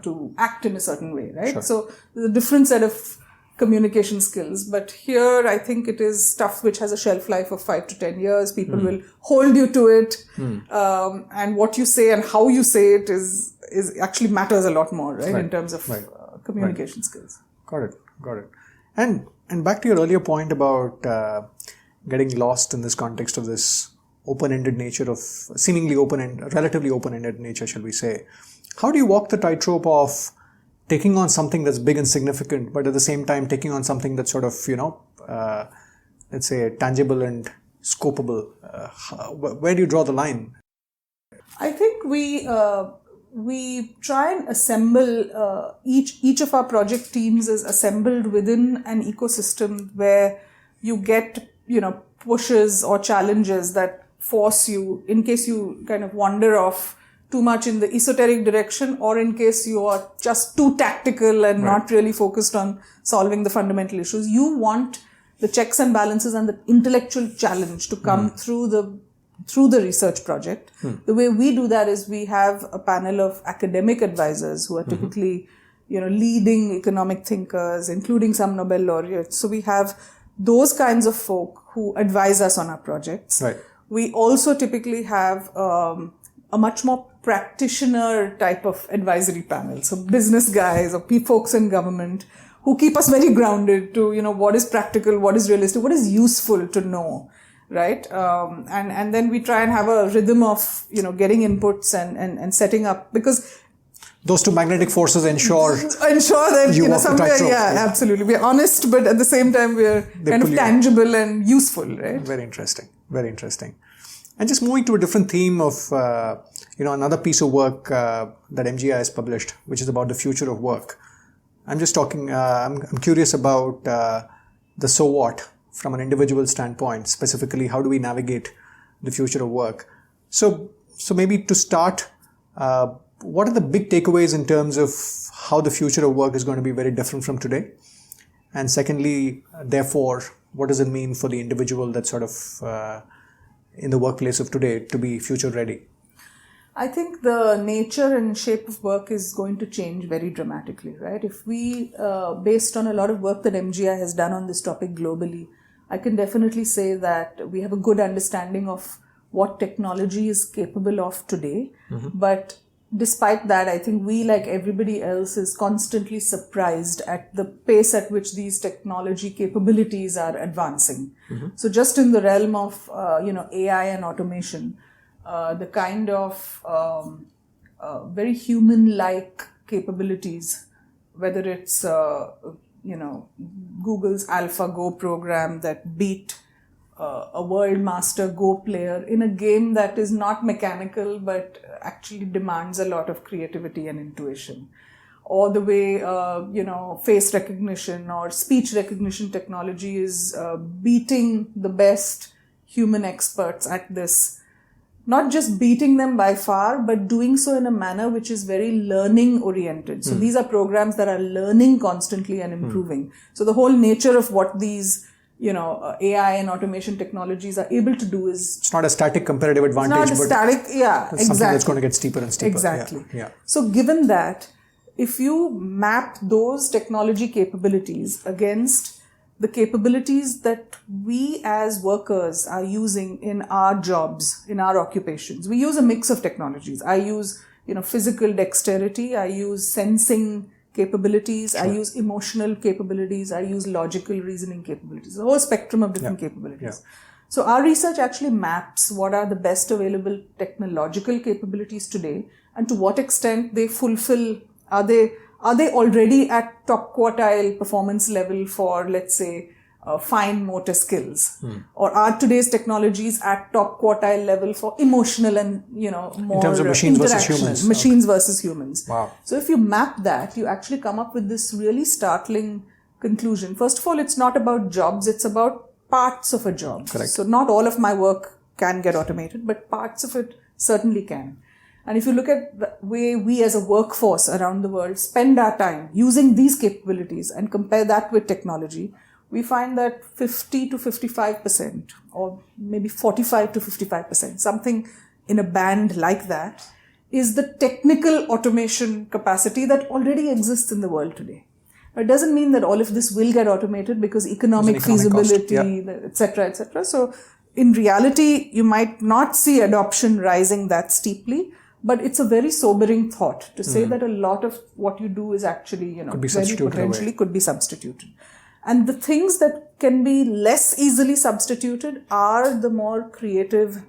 Speaker 1: to act in a certain way, right? So there's a different set of communication skills. But here, I think it is stuff which has a shelf life of 5 to 10 years. People will hold you to it. And what you say and how you say it is actually matters a lot more, right? In terms of communication skills. Got
Speaker 2: it. And back to your earlier point about getting lost in this context of this open-ended nature of seemingly relatively open-ended nature, shall we say. How do you walk the tightrope of taking on something that's big and significant, but at the same time taking on something that's sort of, let's say, tangible and scopeable? Where do you draw the line?
Speaker 1: I think we try and assemble, each of our project teams is assembled within an ecosystem where you get, pushes or challenges that force you, in case you kind of wander off too much in the esoteric direction, or in case you are just too tactical and not really focused on solving the fundamental issues. You want the checks and balances and the intellectual challenge to come through the research project. The way we do that is we have a panel of academic advisors who are typically, leading economic thinkers, including some Nobel laureates. So we have those kinds of folk who advise us on our projects. We also typically have a much more practitioner type of advisory panel. So business guys or folks in government who keep us very grounded to, what is practical, what is realistic, what is useful to know, right? And then we try and have a rhythm of, getting inputs and setting up, because
Speaker 2: those two magnetic forces ensure
Speaker 1: that, somewhere, absolutely. We're honest, but at the same time, we're kind of tangible and useful, right?
Speaker 2: Very interesting. Very interesting. And just moving to a different theme of, another piece of work that MGI has published, which is about the future of work. I'm just talking, I'm curious about the so what from an individual standpoint, specifically how do we navigate the future of work? So maybe to start, what are the big takeaways in terms of how the future of work is going to be very different from today? And secondly, therefore, what does it mean for the individual that's sort of in the workplace of today to be future ready?
Speaker 1: I think the nature and shape of work is going to change very dramatically, right? If we, based on a lot of work that MGI has done on this topic globally, I can definitely say that we have a good understanding of what technology is capable of today. But despite that, I think we, like everybody else, is constantly surprised at the pace at which these technology capabilities are advancing. So just in the realm of, AI and automation, the kind of very human-like capabilities, whether it's, Google's AlphaGo program that beat a world master Go player in a game that is not mechanical but actually demands a lot of creativity and intuition. Or the way, face recognition or speech recognition technology is beating the best human experts at this. Not just beating them by far, but doing so in a manner which is very learning oriented. So these are programs that are learning constantly and improving. So the whole nature of what these, AI and automation technologies are able to do is...
Speaker 2: It's not a static comparative advantage,
Speaker 1: it's not a static, exactly.
Speaker 2: Something that's going to get steeper and steeper.
Speaker 1: Exactly.
Speaker 2: Yeah.
Speaker 1: So given that, if you map those technology capabilities against the capabilities that we as workers are using in our jobs, in our occupations, we use a mix of technologies. I use, physical dexterity. I use sensing capabilities. Sure. I use emotional capabilities. I use logical reasoning capabilities. A whole spectrum of different capabilities. Yeah. So our research actually maps what are the best available technological capabilities today and to what extent they fulfill. Are they already at top quartile performance level for, let's say, fine motor skills? Or are today's technologies at top quartile level for emotional and, more
Speaker 2: in terms of machines versus humans?
Speaker 1: Machines versus humans.
Speaker 2: Wow.
Speaker 1: So if you map that, you actually come up with this really startling conclusion. First of all, it's not about jobs, it's about parts of a job.
Speaker 2: Correct.
Speaker 1: So not all of my work can get automated, but parts of it certainly can. And if you look at the way we as a workforce around the world spend our time using these capabilities and compare that with technology, we find that 50 to 55% or maybe 45 to 55%, something in a band like that, is the technical automation capacity that already exists in the world today. It doesn't mean that all of this will get automated because economic feasibility, etc., etc. So in reality, you might not see adoption rising that steeply. But it's a very sobering thought to say that a lot of what you do is actually, very potentially could be substituted. And the things that can be less easily substituted are the more creative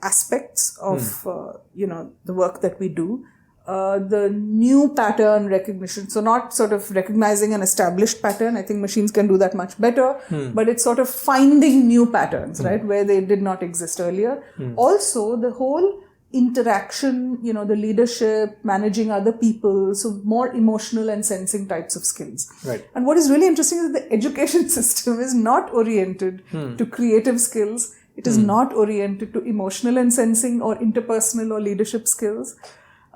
Speaker 1: aspects of, the work that we do. The new pattern recognition. So not sort of recognizing an established pattern. I think machines can do that much better. But it's sort of finding new patterns, right, where they did not exist earlier. Also, the whole interaction, the leadership, managing other people, so more emotional and sensing types of skills.
Speaker 2: Right.
Speaker 1: And what is really interesting is that the education system is not oriented to creative skills. It is not oriented to emotional and sensing or interpersonal or leadership skills.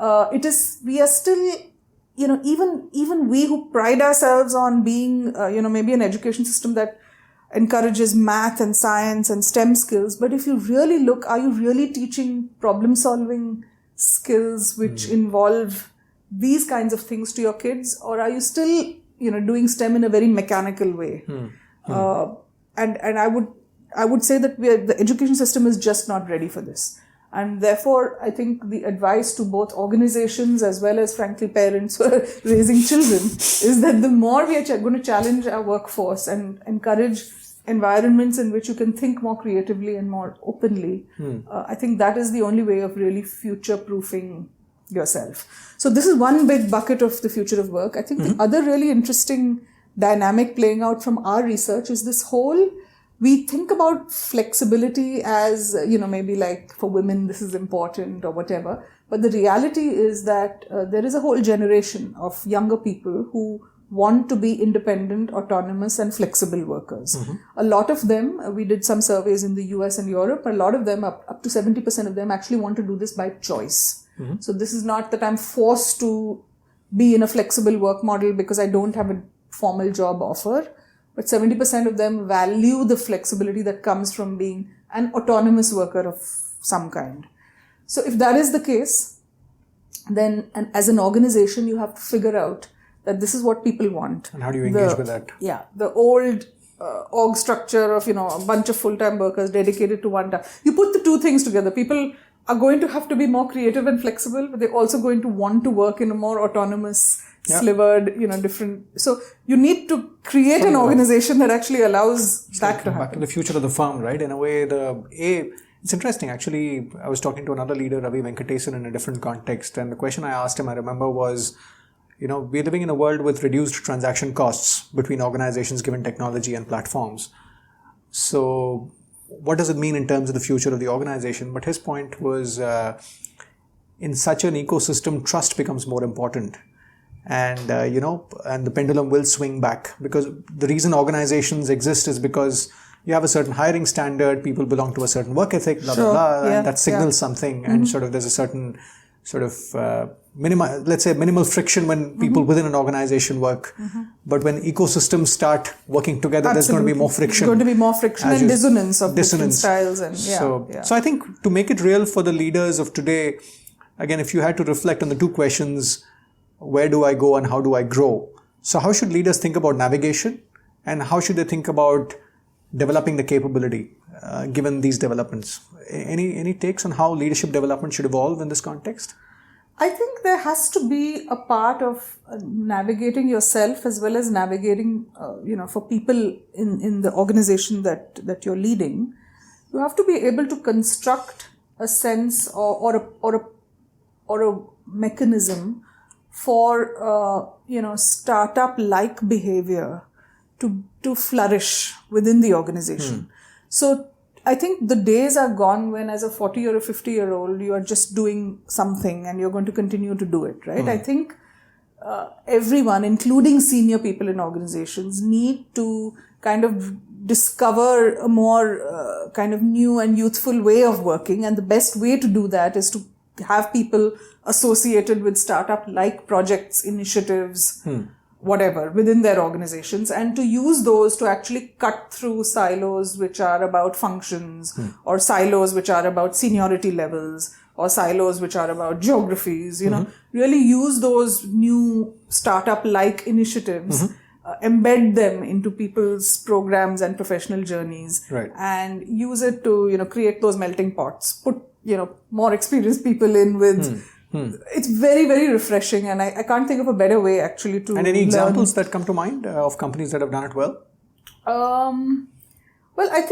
Speaker 1: We are still, even we who pride ourselves on being, maybe an education system that encourages math and science and STEM skills. But if you really look, are you really teaching problem solving skills which involve these kinds of things to your kids? Or are you still, doing STEM in a very mechanical way? And I would say that the education system is just not ready for this. And therefore, I think the advice to both organizations as well as, frankly, parents who are raising children is that the more we are going to challenge our workforce and encourage environments in which you can think more creatively and more openly, I think that is the only way of really future-proofing yourself. So this is one big bucket of the future of work. I think the other really interesting dynamic playing out from our research is this whole... We think about flexibility as, maybe like for women this is important or whatever. But the reality is that there is a whole generation of younger people who want to be independent, autonomous and flexible workers. A lot of them, we did some surveys in the US and Europe, a lot of them, up to 70% of them actually want to do this by choice. So this is not that I'm forced to be in a flexible work model because I don't have a formal job offer. But 70% of them value the flexibility that comes from being an autonomous worker of some kind. So if that is the case, then as an organization, you have to figure out that this is what people want.
Speaker 2: And how do you engage with that?
Speaker 1: Yeah, the old org structure of, a bunch of full-time workers dedicated to one task. You put the two things together. People are going to have to be more creative and flexible, but they're also going to want to work in a more autonomous, slivered, different. So you need to create an organization that actually allows that to happen.
Speaker 2: Back to the future of the firm, right? In a way, it's interesting. Actually, I was talking to another leader, Ravi Venkatesan, in a different context. And the question I asked him, I remember, was, we're living in a world with reduced transaction costs between organizations given technology and platforms. So what does it mean in terms of the future of the organization? But his point was, in such an ecosystem, trust becomes more important. And, and the pendulum will swing back, because the reason organizations exist is because you have a certain hiring standard, people belong to a certain work ethic, blah, blah, blah, and that signals something. And sort of there's a certain sort of minimal friction when people within an organization work. But when ecosystems start working together, there's going to be more friction.
Speaker 1: There's going to be more friction and dissonance of different styles. And
Speaker 2: So I think to make it real for the leaders of today, again, if you had to reflect on the two questions, where do I go and how do I grow? So how should leaders think about navigation, and how should they think about developing the capability given these developments? Any takes on how leadership development should evolve in this context?
Speaker 1: I think there has to be a part of navigating yourself as well as navigating, for people in the organization that you're leading. You have to be able to construct a sense or a mechanism for startup-like behavior to flourish within the organization. So I think the days are gone when, as a 40 or a 50-year-old, you are just doing something and you're going to continue to do it, right? I think everyone, including senior people in organizations, need to kind of discover a more kind of new and youthful way of working. And the best way to do that is to have people associated with startup-like projects, initiatives, whatever, within their organizations, and to use those to actually cut through silos which are about functions, or silos which are about seniority levels, or silos which are about geographies, really use those new startup-like initiatives, embed them into people's programs and professional journeys, and use it to, create those melting pots, put, more experienced people in with... It's very, very refreshing, and I can't think of a better way actually to. And any
Speaker 2: examples that come to mind of companies that have done it well?
Speaker 1: Well, I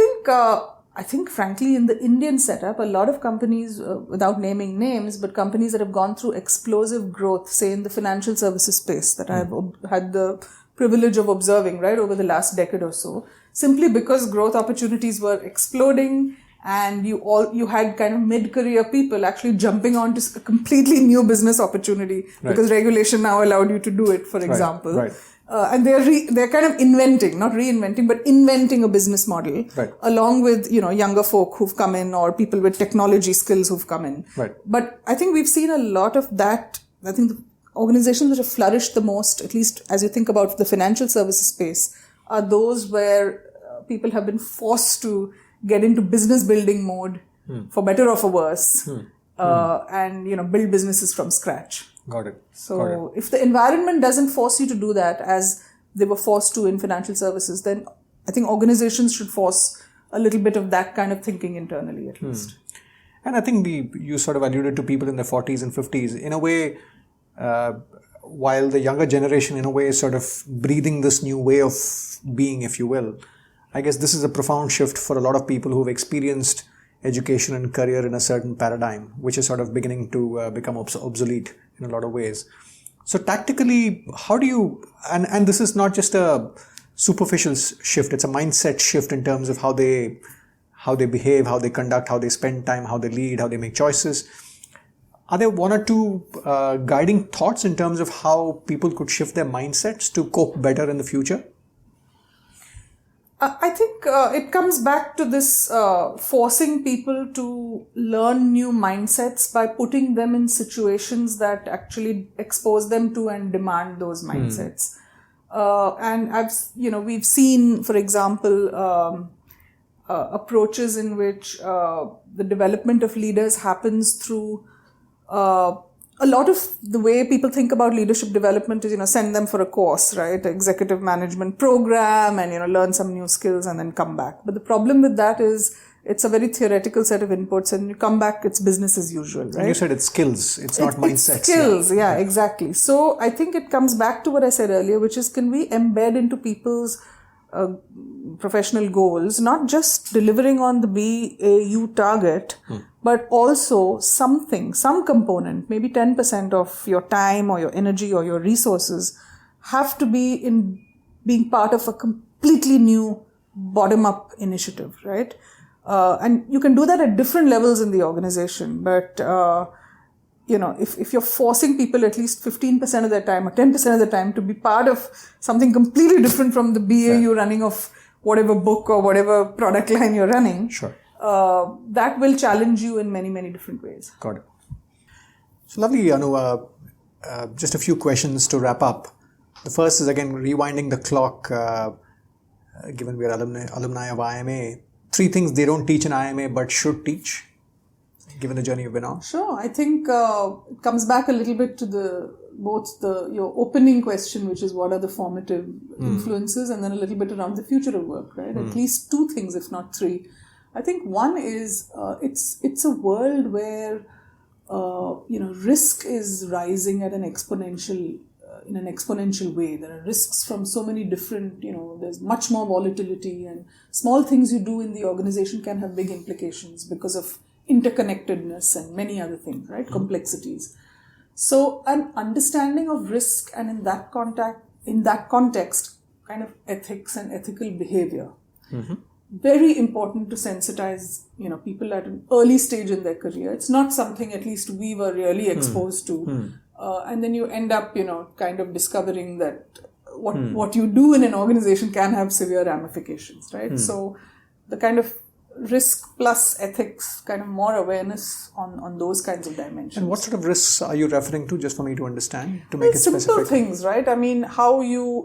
Speaker 1: think frankly in the Indian setup, a lot of companies, without naming names, but companies that have gone through explosive growth, say in the financial services space that I've had the privilege of observing, right, over the last decade or so, simply because growth opportunities were exploding. And you had kind of mid-career people actually jumping onto a completely new business opportunity because regulation now allowed you to do it, for example. And they're kind of inventing, not reinventing, but inventing a business model along with, younger folk who've come in, or people with technology skills who've come in. But I think we've seen a lot of that. I think the organizations that have flourished the most, at least as you think about the financial services space, are those where people have been forced to get into business building mode, for better or for worse, and build businesses from scratch.
Speaker 2: Got it.
Speaker 1: So if the environment doesn't force you to do that, as they were forced to in financial services, then I think organizations should force a little bit of that kind of thinking internally, at least.
Speaker 2: And I think you sort of alluded to people in their 40s and 50s. In a way, while the younger generation in a way is sort of breathing this new way of being, if you will, I guess this is a profound shift for a lot of people who've experienced education and career in a certain paradigm, which is sort of beginning to become obsolete in a lot of ways. So tactically, how do you, and this is not just a superficial shift, it's a mindset shift in terms of how they behave, how they conduct, how they spend time, how they lead, how they make choices. Are there one or two guiding thoughts in terms of how people could shift their mindsets to cope better in the future?
Speaker 1: I think it comes back to this forcing people to learn new mindsets by putting them in situations that actually expose them to and demand those mindsets. And we've seen, for example, approaches in which the development of leaders happens through a lot of the way people think about leadership development is, send them for a course, right? Executive management program and, learn some new skills and then come back. But the problem with that is it's a very theoretical set of inputs, and you come back, it's business as usual, right?
Speaker 2: And you said it's skills, it's not mindsets.
Speaker 1: It's skills, yeah, exactly. So I think it comes back to what I said earlier, which is, can we embed into people's professional goals, not just delivering on the BAU target, but also some component, maybe 10% of your time or your energy or your resources have to be in being part of a completely new bottom-up initiative, right? And you can do that at different levels in the organization, but if you're forcing people at least 15% of their time or 10% of the time to be part of something completely different from the BAU running of whatever book or whatever product line you're running, that will challenge you in many, many different ways.
Speaker 2: Got it. So lovely, Anu. Just a few questions to wrap up. The first is, again, rewinding the clock, given we're alumni of IIMA. 3 things they don't teach in IIMA but should teach, given the journey you've been on.
Speaker 1: Sure. I think it comes back a little bit to your opening question, which is what are the formative influences, and then a little bit around the future of work, right? At least 2 things, if not 3. I think one is it's a world where risk is rising at in an exponential way. There are risks from so many different, there's much more volatility, and small things you do in the organization can have big implications because of interconnectedness and many other things, right? Complexities. So an understanding of risk, and in that context, kind of ethics and ethical behavior. Very important to sensitize, people at an early stage in their career. It's not something at least we were really exposed to. And then you end up, kind of discovering that what you do in an organization can have severe ramifications, right? So the kind of risk plus ethics, kind of more awareness on those kinds of dimensions.
Speaker 2: And what sort of risks are you referring to, just for me to understand, to make it
Speaker 1: simple
Speaker 2: specific?
Speaker 1: Simple things, right? I mean, how you,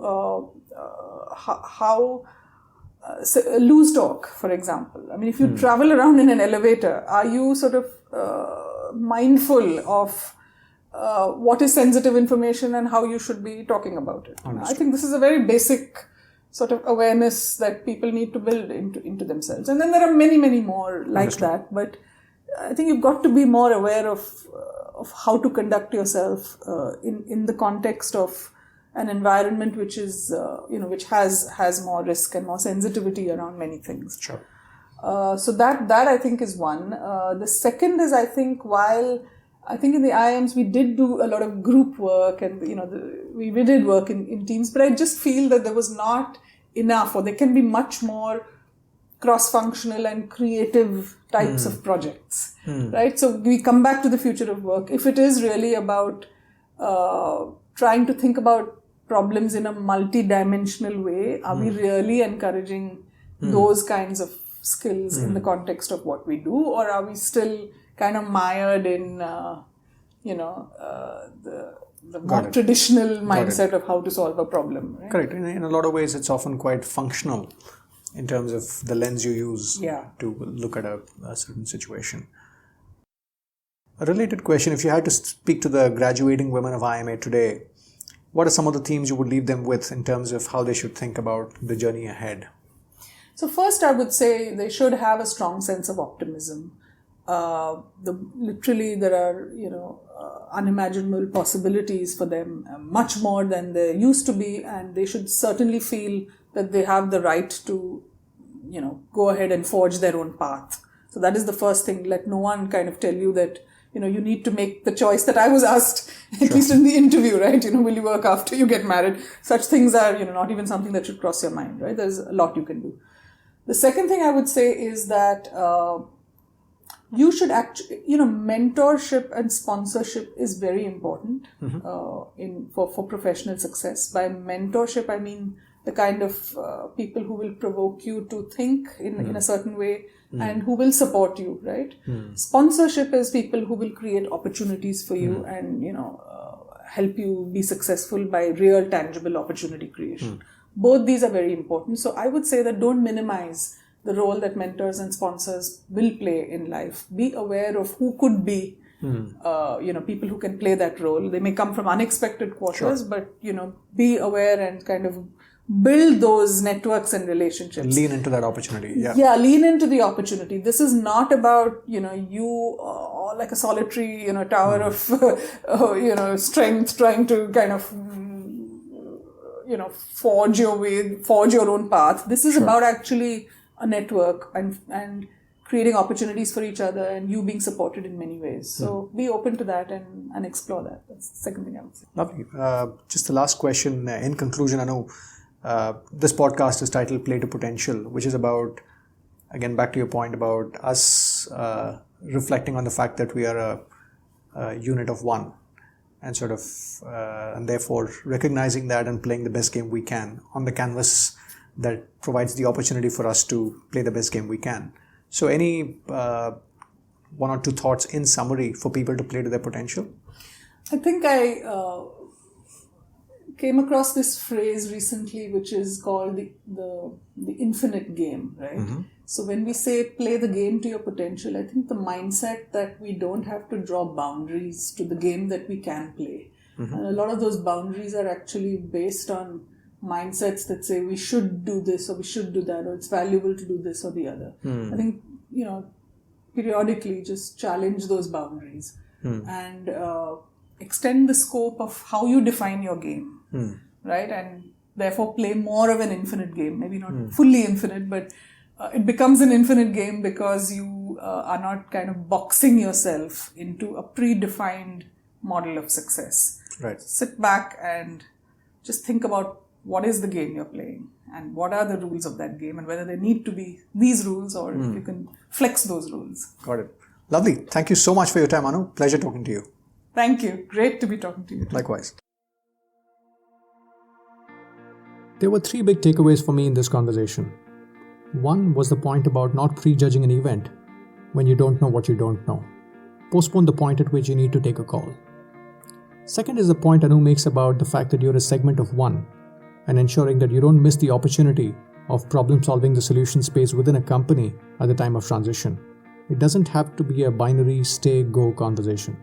Speaker 1: loose talk, for example. I mean, if you travel around in an elevator, are you sort of mindful of what is sensitive information and how you should be talking about it? I think this is a very basic sort of awareness that people need to build into themselves. And then there are many, many more like that. But I think you've got to be more aware of how to conduct yourself in the context of an environment which is, which has more risk and more sensitivity around many things.
Speaker 2: Sure.
Speaker 1: So that I think is one. The second is, I think, while I think in the IIMs we did do a lot of group work, and we did work in teams, but I just feel that there was not enough, or there can be much more cross-functional and creative types of projects, right? So we come back to the future of work. If it is really about trying to think about problems in a multi-dimensional way, are we really encouraging those kinds of skills in the context of what we do, or are we still kind of mired in, the more traditional mindset of how to solve a problem? Right?
Speaker 2: Correct. In a lot of ways, it's often quite functional in terms of the lens you use to look at a certain situation. A related question, if you had to speak to the graduating women of IIMA today, what are some of the themes you would leave them with in terms of how they should think about the journey ahead?
Speaker 1: So first, I would say they should have a strong sense of optimism. Literally, there are, unimaginable possibilities for them, much more than there used to be, and they should certainly feel that they have the right to, go ahead and forge their own path. So that is the first thing. Let no one kind of tell you that, you need to make the choice that I was asked, at least in the interview, right? Will you work after you get married? Such things are, not even something that should cross your mind, right? There's a lot you can do. The second thing I would say is that you should actually, mentorship and sponsorship is very important for professional success. By mentorship, I mean the kind of people who will provoke you to think in a certain way and who will support you, right? Sponsorship is people who will create opportunities for you and, help you be successful by real tangible opportunity creation. Both these are very important. So I would say that don't minimize the role that mentors and sponsors will play in life. Be aware of who could be, people who can play that role. They may come from unexpected quarters, but, be aware and kind of build those networks and relationships.
Speaker 2: Lean into that opportunity.
Speaker 1: Yeah, lean into the opportunity. This is not about, you like a solitary, tower of, strength trying to kind of, forge your own path. This is about actually a network and creating opportunities for each other and you being supported in many ways. So be open to that and explore that. That's the second thing I would say.
Speaker 2: Lovely. Just the last question. In conclusion, Anu, This podcast is titled Play to Potential, which is about, again, back to your point about us reflecting on the fact that we are a unit of one, and sort of, and therefore recognizing that and playing the best game we can on the canvas that provides the opportunity for us to play the best game we can. So any one or two thoughts in summary for people to play to their potential?
Speaker 1: I think I came across this phrase recently, which is called the infinite game, right? Mm-hmm. So when we say play the game to your potential, I think the mindset that we don't have to draw boundaries to the game that we can play. Mm-hmm. And a lot of those boundaries are actually based on mindsets that say we should do this or we should do that, or it's valuable to do this or the other. I think, periodically just challenge those boundaries and extend the scope of how you define your game, right? And therefore play more of an infinite game. Maybe not fully infinite, but it becomes an infinite game because you are not kind of boxing yourself into a predefined model of success.
Speaker 2: Right.
Speaker 1: Sit back and just think about what is the game you're playing and what are the rules of that game and whether there need to be these rules or if you can flex those rules.
Speaker 2: Got it. Lovely. Thank you so much for your time, Anu. Pleasure talking to you.
Speaker 1: Thank you. Great to be talking to you.
Speaker 2: Likewise.
Speaker 3: There were 3 big takeaways for me in this conversation. One was the point about not prejudging an event when you don't know what you don't know. Postpone the point at which you need to take a call. Second is the point Anu makes about the fact that you're a segment of one and ensuring that you don't miss the opportunity of problem-solving the solution space within a company at the time of transition. It doesn't have to be a binary stay-go conversation.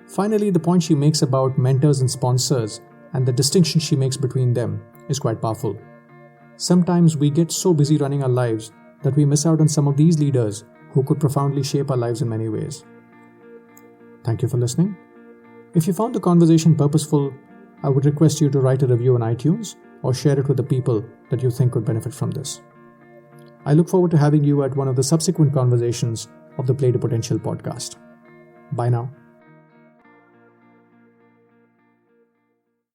Speaker 3: Finally, the point she makes about mentors and sponsors and the distinction she makes between them is quite powerful. Sometimes we get so busy running our lives that we miss out on some of these leaders who could profoundly shape our lives in many ways. Thank you for listening. If you found the conversation purposeful, I would request you to write a review on iTunes or share it with the people that you think could benefit from this. I look forward to having you at one of the subsequent conversations of the Play to Potential podcast. Bye now.